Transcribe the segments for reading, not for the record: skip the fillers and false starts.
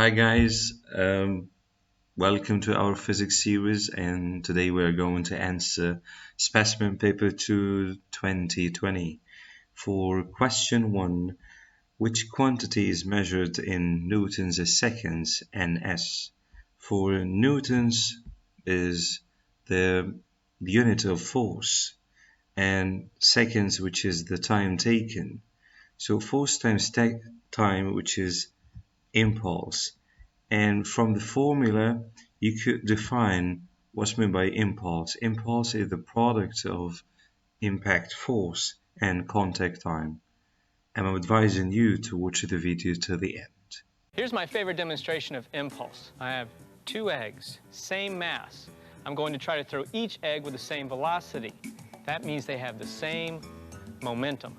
Hi guys, welcome to our physics series, and today we're going to answer Specimen Paper 2 2020. For question 1, which quantity is measured in newtons a seconds, ns? For newtons is the unit of force, and seconds, which is the time taken. So force times time, which is impulse. And from the formula, you could define what's meant by impulse. Impulse is the product of impact force and contact time. And I'm advising you to watch the video to the end. Here's my favorite demonstration of impulse. I have two eggs, same mass. I'm going to try to throw each egg with the same velocity. That means they have the same momentum.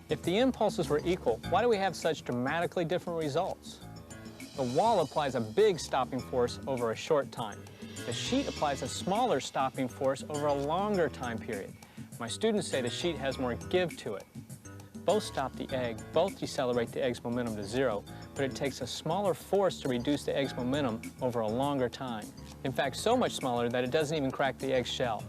If the impulses were equal, why do we have such dramatically different results? The wall applies a big stopping force over a short time. The sheet applies a smaller stopping force over a longer time period. My students say the sheet has more give to it. Both stop the egg, both decelerate the egg's momentum to zero, but it takes a smaller force to reduce the egg's momentum over a longer time. In fact, so much smaller that it doesn't even crack the egg's shell.